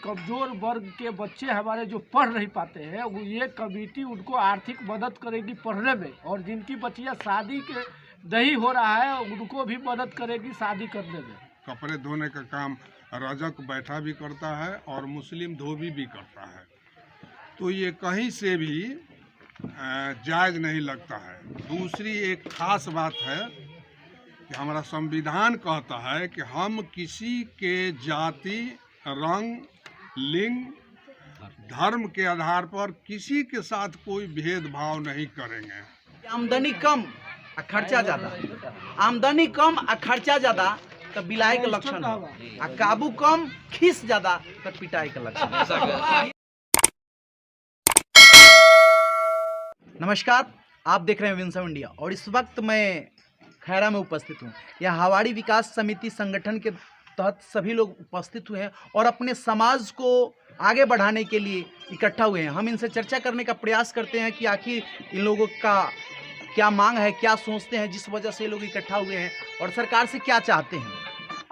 कमज़ोर वर्ग के बच्चे हमारे जो पढ़ नहीं पाते हैं, वो ये कमेटी उनको आर्थिक मदद करेगी पढ़ने में, और जिनकी बच्चियां शादी के नहीं हो रहा है उनको भी मदद करेगी शादी करने में। कपड़े धोने का काम रजक बैठा भी करता है और मुस्लिम धोबी भी करता है। तो ये कहीं से भी जायज़ नहीं लगता है। दूसरी एक खास बात है कि हमारा संविधान कहता है कि हम किसी के जाति, रंग, लिंग, धर्म के आधार पर किसी के साथ कोई भेदभाव नहीं करेंगे। आमदनी कम आ खर्चा ज़्यादा, आमदनी कम आ खर्चा ज़्यादा तो बिलाई के लक्षण हो, आ काबू कम खीस ज़्यादा तो पिटाई के लक्षण। नमस्कार, आप देख रहे हैं विंसम इंडिया और इस वक्त मैं खैरा में उपस्थित हूँ। यह हवाड़ी विकास समिति संगठन के तहत सभी लोग उपस्थित हुए हैं और अपने समाज को आगे बढ़ाने के लिए इकट्ठा हुए हैं। हम इनसे चर्चा करने का प्रयास करते हैं कि आखिर इन लोगों का क्या मांग है, क्या सोचते हैं जिस वजह से ये लोग इकट्ठा हुए हैं और सरकार से क्या चाहते हैं।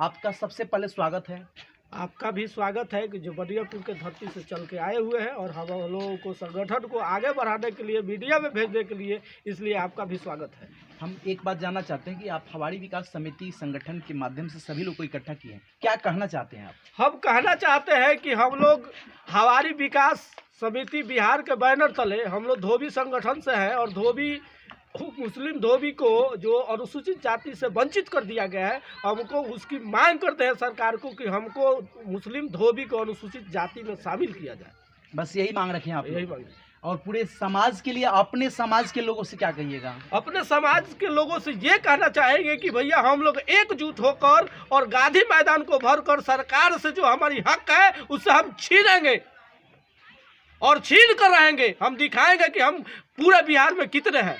आपका सबसे पहले स्वागत है। आपका भी स्वागत है कि जो बदियापुर के धरती से चल के आए हुए हैं और हम लोगों को संगठन को आगे बढ़ाने के लिए मीडिया में भेजने के लिए, इसलिए आपका भी स्वागत है। हम एक बात जानना चाहते हैं कि आप हवाड़ी विकास समिति संगठन के माध्यम से सभी लोग को इकट्ठा किए हैं, क्या कहना चाहते हैं आप? हम कहना चाहते हैं कि हम लोग हवाड़ी विकास समिति बिहार के बैनर तले हम लोग धोबी संगठन से हैं और मुस्लिम धोबी को जो अनुसूचित जाति से वंचित कर दिया गया है, हमको उसकी मांग करते हैं सरकार को कि हमको मुस्लिम धोबी को अनुसूचित जाति में शामिल किया जाए। बस यही मांग रखे हैं आप? यही मांग। और पूरे समाज के लिए अपने समाज के लोगों से क्या कहिएगा? अपने समाज के लोगों से ये कहना चाहेंगे कि भैया हम लोग एकजुट होकर और गांधी मैदान को भरकर सरकार से जो हमारी हक है उससे हम छीनेंगे और छीन कर रहेंगे। हम दिखाएंगे कि हम पूरे बिहार में कितने हैं।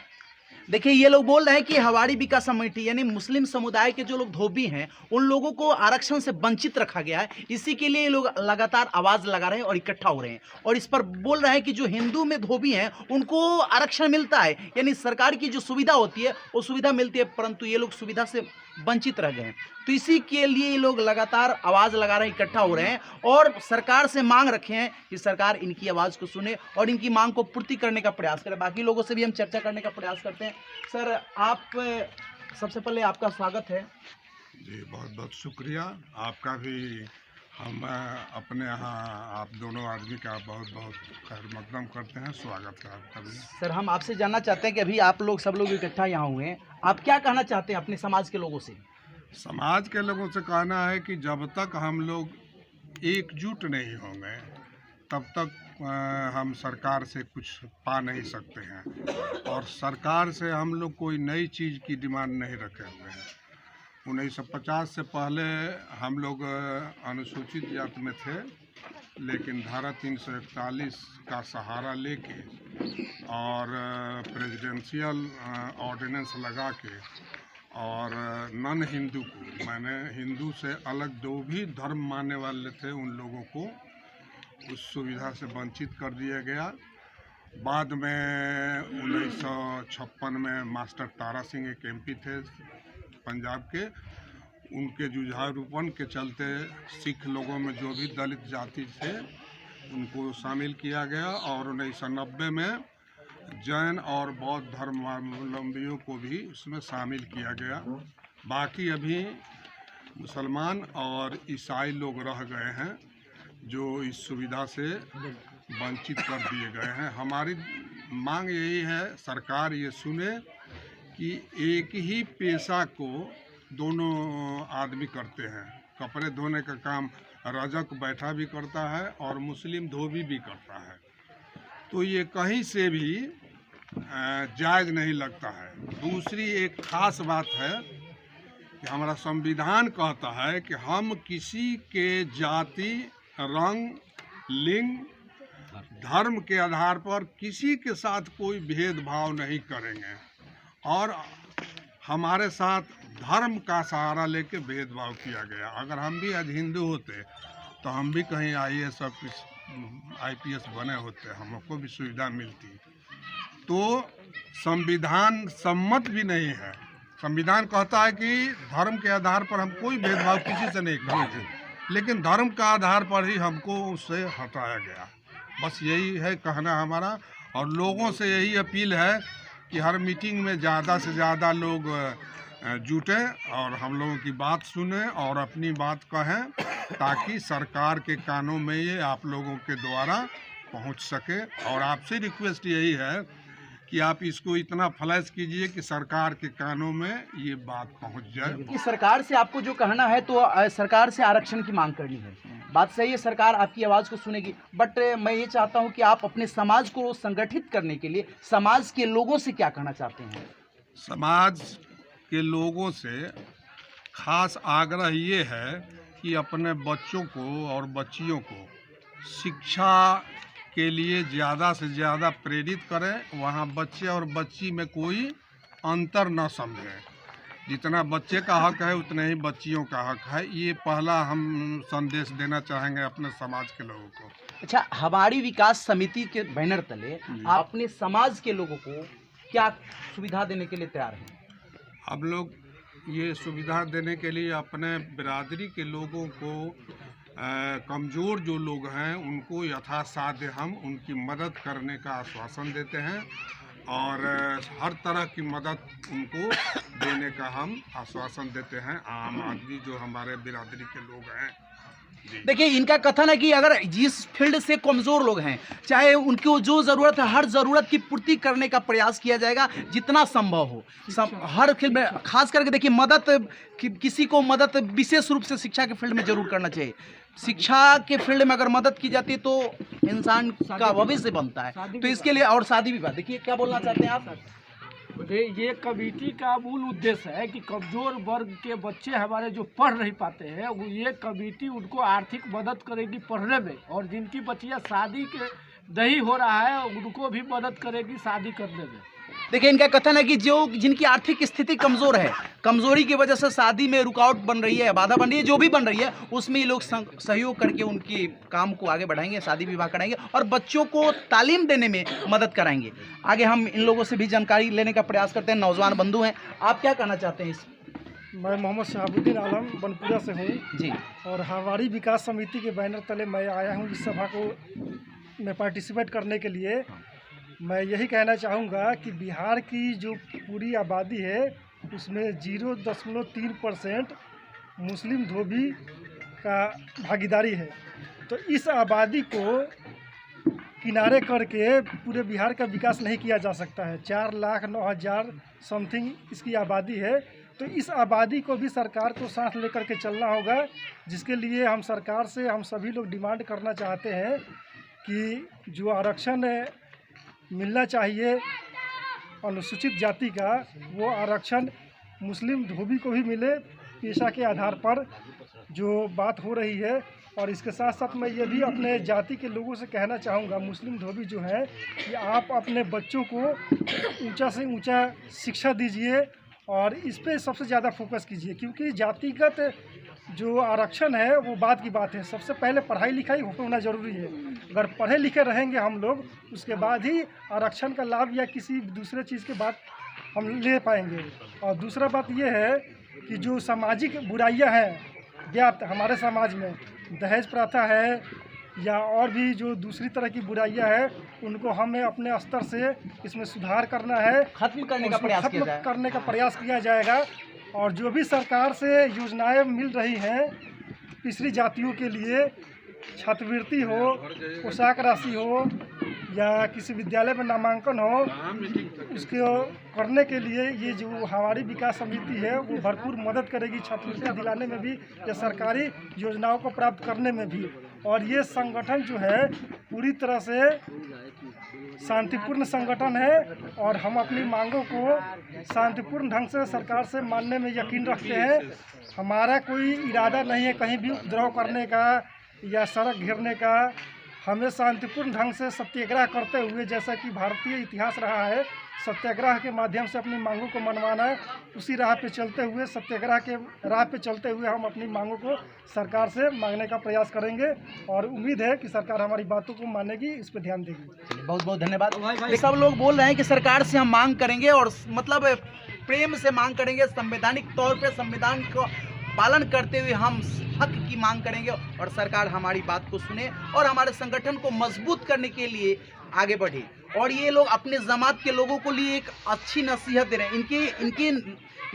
देखिए, ये लोग बोल रहे हैं कि हवाड़ी विकास समिति यानी मुस्लिम समुदाय के जो लोग धोबी हैं उन लोगों को आरक्षण से वंचित रखा गया है। इसी के लिए ये लोग लगातार आवाज़ लगा रहे हैं और इकट्ठा हो रहे हैं और इस पर बोल रहे हैं कि जो हिंदू में धोबी हैं उनको आरक्षण मिलता है, यानी सरकार की जो सुविधा होती है वो सुविधा मिलती है, परंतु ये लोग सुविधा से वंचित रह गए हैं। तो इसी के लिए ये लोग लगातार आवाज़ लगा रहे हैं, इकट्ठा हो रहे हैं और सरकार से मांग रखे हैं कि सरकार इनकी आवाज़ को सुने और इनकी मांग को पूर्ति करने का प्रयास करे। बाकी लोगों से भी हम चर्चा करने का प्रयास करते हैं। सर, आप सबसे पहले आपका स्वागत है जी। बहुत बहुत शुक्रिया आपका भी। हम अपने यहाँ आप दोनों आदमी का बहुत बहुत खैर मकदम करते हैं, स्वागत है आपका भी। सर, हम आपसे जानना चाहते हैं कि अभी आप लोग सब लोग इकट्ठा यहाँ हुए हैं, आप क्या कहना चाहते हैं अपने समाज के लोगों से? समाज के लोगों से कहना है कि जब तक हम लोग एकजुट नहीं होंगे तब तक हम सरकार से कुछ पा नहीं सकते हैं और सरकार से हम लोग कोई नई चीज़ की डिमांड नहीं रखे हुए हैं। 1950 से पहले हम लोग अनुसूचित जाति में थे, लेकिन धारा 341 का सहारा लेके और प्रेसिडेंशियल ऑर्डिनेंस लगा के और नॉन हिंदू को, मैंने हिंदू से अलग जो भी धर्म मानने वाले थे उन लोगों को उस सुविधा से वंचित कर दिया गया। बाद में 1956 में मास्टर तारा सिंह एक MP थे पंजाब के, उनके जुझारूपन के चलते सिख लोगों में जो भी दलित जाति थे उनको शामिल किया गया और 1990 में जैन और बौद्ध धर्मावलंबियों को भी उसमें शामिल किया गया। बाकी अभी मुसलमान और ईसाई लोग रह गए हैं जो इस सुविधा से वंचित कर दिए गए हैं। हमारी मांग यही है सरकार ये सुने कि एक ही पेशा को दोनों आदमी करते हैं। कपड़े धोने का काम रजक बैठा भी करता है और मुस्लिम धोबी भी करता है। तो ये कहीं से भी जायज़ नहीं लगता है। दूसरी एक खास बात है कि हमारा संविधान कहता है कि हम किसी के जाति, रंग, लिंग, धर्म के आधार पर किसी के साथ कोई भेदभाव नहीं करेंगे और हमारे साथ धर्म का सहारा लेके भेदभाव किया गया। अगर हम भी आज हिंदू होते तो हम भी कहीं IAS IPS बने होते, हमको भी सुविधा मिलती। तो संविधान सम्मत भी नहीं है। संविधान कहता है कि धर्म के आधार पर हम कोई भेदभाव किसी से नहीं करेंगे। लेकिन धर्म का आधार पर ही हमको उससे हटाया गया। बस यही है कहना हमारा, और लोगों से यही अपील है कि हर मीटिंग में ज़्यादा से ज़्यादा लोग जुटें और हम लोगों की बात सुनें और अपनी बात कहें, ताकि सरकार के कानों में ये आप लोगों के द्वारा पहुंच सके। और आपसे रिक्वेस्ट यही है कि आप इसको इतना फ्लैश कीजिए कि सरकार के कानों में ये बात पहुंच जाए। कि सरकार से आपको जो कहना है तो सरकार से आरक्षण की मांग करनी है, बात सही है, सरकार आपकी आवाज़ को सुनेगी, बट मैं ये चाहता हूं कि आप अपने समाज को संगठित करने के लिए समाज के लोगों से क्या कहना चाहते हैं? समाज के लोगों से खास आग्रह ये है कि अपने बच्चों को और बच्चियों को शिक्षा के लिए ज़्यादा से ज़्यादा प्रेरित करें। वहाँ बच्चे और बच्ची में कोई अंतर न समझें। जितना बच्चे का हक है उतने ही बच्चियों का हक है। ये पहला हम संदेश देना चाहेंगे अपने समाज के लोगों को। अच्छा, हमारी विकास समिति के बैनर तले आप अपने समाज के लोगों को क्या सुविधा देने के लिए तैयार हैं? हम लोग ये सुविधा देने के लिए अपने बिरादरी के लोगों को, कमज़ोर जो लोग हैं उनको यथासाध्य हम उनकी मदद करने का आश्वासन देते हैं और हर तरह की मदद उनको देने का हम आश्वासन देते हैं। आम आदमी जो हमारे बिरादरी के लोग हैं, देखिए, इनका कथन है कि अगर जिस फील्ड से कमज़ोर लोग हैं, चाहे उनको जो ज़रूरत है हर ज़रूरत की पूर्ति करने का प्रयास किया जाएगा जितना संभव हो। हर फील्ड में खास करके देखिए, मदद किसी को मदद विशेष रूप से शिक्षा के फील्ड में ज़रूर करना चाहिए। शिक्षा के फील्ड में अगर मदद की जाती है तो इंसान का भविष्य बनता है, तो इसके लिए, और शादी विवाह, देखिए क्या बोलना चाहते हैं आप? ये कमेटी का मूल उद्देश्य है कि कमज़ोर वर्ग के बच्चे हमारे जो पढ़ नहीं पाते हैं, वो ये कमेटी उनको आर्थिक मदद करेगी पढ़ने में, और जिनकी बच्चियां शादी के नहीं हो रहा है उनको भी मदद करेगी शादी करने में। देखिए, इनका कथन है कि जो जिनकी आर्थिक स्थिति कमज़ोर है, कमज़ोरी की वजह से शादी में रुकावट बन रही है, बाधा बन रही है, जो भी बन रही है, उसमें ये लोग सहयोग करके उनकी काम को आगे बढ़ाएंगे, शादी विवाह कराएंगे और बच्चों को तालीम देने में मदद कराएंगे। आगे हम इन लोगों से भी जानकारी लेने का प्रयास करते हैं। नौजवान बंधु हैं, आप क्या कहना चाहते हैं? मैं मोहम्मद शहाबुद्दीन आलम बनपुरा से हूँ जी, और हमारी विकास समिति के बैनर तले मैं आया हूँ इस सभा को में पार्टिसिपेट करने के लिए। मैं यही कहना चाहूँगा कि बिहार की जो पूरी आबादी है उसमें 0.3% मुस्लिम धोबी का भागीदारी है। तो इस आबादी को किनारे करके पूरे बिहार का विकास नहीं किया जा सकता है। 4,09,000 समथिंग इसकी आबादी है। तो इस आबादी को भी सरकार को साथ लेकर के चलना होगा, जिसके लिए हम सरकार से हम सभी लोग डिमांड करना चाहते हैं कि जो आरक्षण मिलना चाहिए अनुसूचित जाति का, वो आरक्षण मुस्लिम धोबी को भी मिले पेशा के आधार पर, जो बात हो रही है। और इसके साथ साथ मैं ये भी अपने जाति के लोगों से कहना चाहूँगा, मुस्लिम धोबी जो है, कि आप अपने बच्चों को ऊंचा से ऊंचा शिक्षा दीजिए और इस पे सबसे ज़्यादा फोकस कीजिए, क्योंकि जातिगत जो आरक्षण है वो बात की बात है। सबसे पहले पढ़ाई लिखाई होना ज़रूरी है। अगर पढ़े लिखे रहेंगे हम लोग, उसके बाद ही आरक्षण का लाभ या किसी दूसरे चीज़ के बाद हम ले पाएंगे। और दूसरा बात ये है कि जो सामाजिक बुराइयां हैं व्याप्त हमारे समाज में, दहेज प्रथा है या और भी जो दूसरी तरह की बुराइयां हैं, उनको हमें अपने स्तर से इसमें सुधार करना है, खत्म करने का प्रयास किया जाएगा। और जो भी सरकार से योजनाएं मिल रही हैं पिछड़ी जातियों के लिए, छात्रवृत्ति हो, पोशाक राशि हो या किसी विद्यालय में नामांकन हो, उसको करने के लिए ये जो हमारी विकास समिति है वो भरपूर मदद करेगी, छात्रवृत्ति दिलाने में भी या सरकारी योजनाओं को प्राप्त करने में भी। और ये संगठन जो है पूरी तरह से शांतिपूर्ण संगठन है और हम अपनी मांगों को शांतिपूर्ण ढंग से सरकार से मानने में यकीन रखते हैं। हमारा कोई इरादा नहीं है कहीं भी उपद्रव करने का या सड़क घेरने का। हमें शांतिपूर्ण ढंग से सत्याग्रह करते हुए, जैसा कि भारतीय इतिहास रहा है, सत्याग्रह के माध्यम से अपनी मांगों को मनवाना, उसी राह पे चलते हुए, सत्याग्रह के राह पे चलते हुए हम अपनी मांगों को सरकार से मांगने का प्रयास करेंगे और उम्मीद है कि सरकार हमारी बातों को मानेगी, इस पर ध्यान देगी। बहुत बहुत धन्यवाद। सब लोग बोल रहे हैं कि सरकार से हम मांग करेंगे और मतलब प्रेम से मांग करेंगे, संवैधानिक तौर पे संविधान को पालन करते हुए हम हक की मांग करेंगे और सरकार हमारी बात को सुने और हमारे संगठन को मजबूत करने के लिए आगे बढ़े। और ये लोग अपने जमात के लोगों को लिए एक अच्छी नसीहत दे रहे हैं।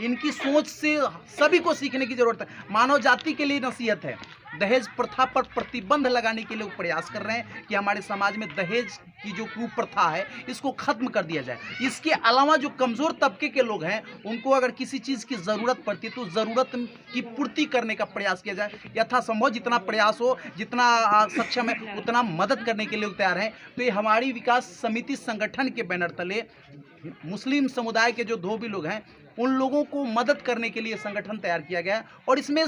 इनकी सोच से सभी को सीखने की जरूरत है। मानव जाति के लिए नसीहत है। दहेज प्रथा पर प्रतिबंध लगाने के लिए प्रयास कर रहे हैं कि हमारे समाज में दहेज की जो कुप्रथा है इसको खत्म कर दिया जाए। इसके अलावा जो कमज़ोर तबके के लोग हैं उनको अगर किसी चीज़ की ज़रूरत पड़ती है तो ज़रूरत की पूर्ति करने का प्रयास किया जाए। यथासंभव जितना प्रयास हो, जितना सक्षम है उतना मदद करने के लिए तैयार हैं। तो ये हमारी विकास समिति संगठन के बैनर तले मुस्लिम समुदाय के जो धोबी लोग हैं उन लोगों को मदद करने के लिए संगठन तैयार किया गया है। और इसमें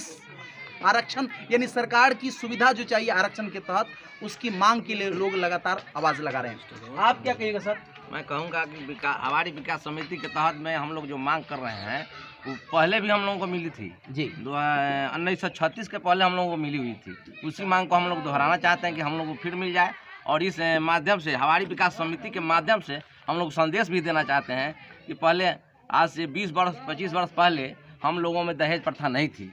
आरक्षण यानी सरकार की सुविधा जो चाहिए आरक्षण के तहत, उसकी मांग के लिए लोग लगातार आवाज़ लगा रहे हैं। आप क्या कहिएगा सर? मैं कहूँगा कि हमारी विकास समिति के तहत में हम लोग जो मांग कर रहे हैं वो पहले भी हम लोगों को मिली थी जी। 1936 के पहले हम लोगों को मिली हुई थी। उसी मांग को हम लोग दोहराना चाहते हैं कि हम लोग को फिर मिल जाए। और इस माध्यम से हमारी विकास समिति के माध्यम से हम लोग संदेश भी देना चाहते हैं कि पहले आज से 20-25 वर्ष पहले हम लोगों में दहेज प्रथा नहीं थी,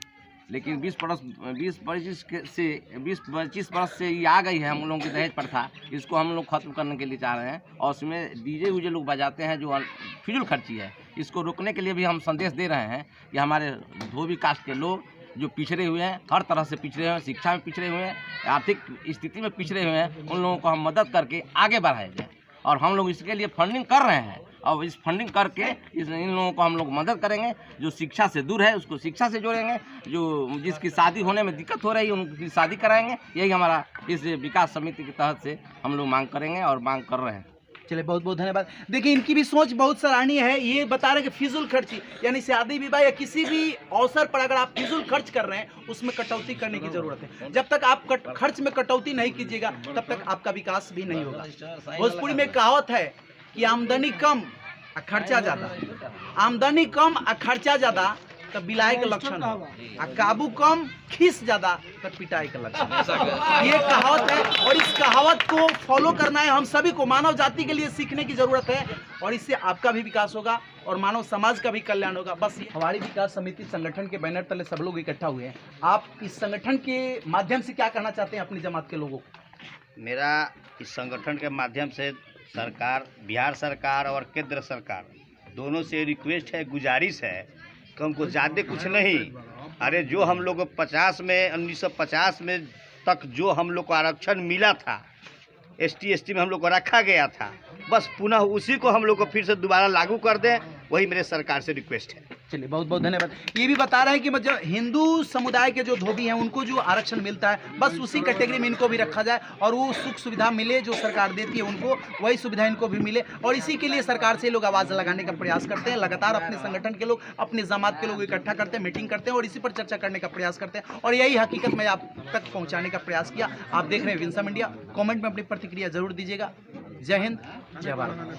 लेकिन 20-25 वर्ष से ये आ गई है हम लोगों की दहेज प्रथा। इसको हम लोग खत्म करने के लिए चाह रहे हैं। और उसमें डीजे उजे लोग बजाते हैं जो फिजूल खर्ची है, इसको रोकने के लिए भी हम संदेश दे रहे हैं कि हमारे धोबी कास्ट के लोग जो पिछड़े हुए हैं, हर तरह से पिछड़े हुए हैं, शिक्षा में पिछड़े हुए हैं, आर्थिक स्थिति में पिछड़े हुए हैं, उन लोगों को हम मदद करके आगे बढ़ाया जाए। और हम लोग इसके लिए फंडिंग कर रहे हैं। और इस फंडिंग करके इन लोगों को हम लोग मदद करेंगे। जो शिक्षा से दूर है उसको शिक्षा से जोड़ेंगे, जो जिसकी शादी होने में दिक्कत हो रही है उनकी शादी कराएंगे। यही हमारा इस विकास समिति के तहत से हम लोग मांग करेंगे और मांग कर रहे हैं। चलिए, बहुत बहुत धन्यवाद। देखिए, इनकी भी सोच बहुत सराहनीय है। ये बता रहे हैं कि फिजूल खर्ची यानी शादी विवाह या किसी भी अवसर पर अगर आप फिजूल खर्च कर रहे हैं उसमें कटौती करने की जरूरत है। जब तक आप खर्च में कटौती नहीं कीजिएगा तब तक आपका विकास भी नहीं होगा। भोजपुरी में कहावत है कि आमदनी कम आ खर्चा ज़्यादा, आमदनी कम आ खर्चा ज़्यादा तो बिलाई के लक्षण है, आ काबू कम खीस ज़्यादा तो पिटाई का लक्षण। ये कहावत है और इस कहावत को फॉलो करना है हम सभी को। मानव जाति के लिए सीखने की ज़रूरत है और इससे आपका भी विकास होगा और मानव समाज का भी कल्याण होगा। बस हमारी विकास समिति संगठन के बैनर तले सब लोग इकट्ठा हुए हैं। आप इस संगठन के माध्यम से क्या कहना चाहते हैं अपनी जमात के लोगों को? मेरा इस संगठन के माध्यम से सरकार, बिहार सरकार और केंद्र सरकार दोनों से रिक्वेस्ट है, गुजारिश है कि हमको ज़्यादा कुछ नहीं, अरे जो हम लोग को 1950 में तक जो हम लोग को आरक्षण मिला था, ST में हम लोग को रखा गया था, बस पुनः उसी को हम लोग को फिर से दोबारा लागू कर दें, वही मेरे सरकार से रिक्वेस्ट है। चलिए, बहुत बहुत धन्यवाद। ये भी बता रहे हैं कि मतलब हिंदू समुदाय के जो धोबी हैं उनको जो आरक्षण मिलता है बस उसी कैटेगरी में इनको भी रखा जाए और वो सुख सुविधा मिले जो सरकार देती है उनको, वही सुविधा इनको भी मिले। और इसी के लिए सरकार से लोग आवाज़ लगाने का प्रयास करते हैं। लगातार अपने संगठन के लोग, अपने जमात के लोग इकट्ठा करते हैं, मीटिंग करते हैं और इसी पर चर्चा करने का प्रयास करते हैं। और यही हकीकत मैं आप तक पहुँचाने का प्रयास किया। आप देख रहे हैं विंसम इंडिया। कॉमेंट में अपनी प्रतिक्रिया जरूर दीजिएगा। जय हिंद, जय भारत।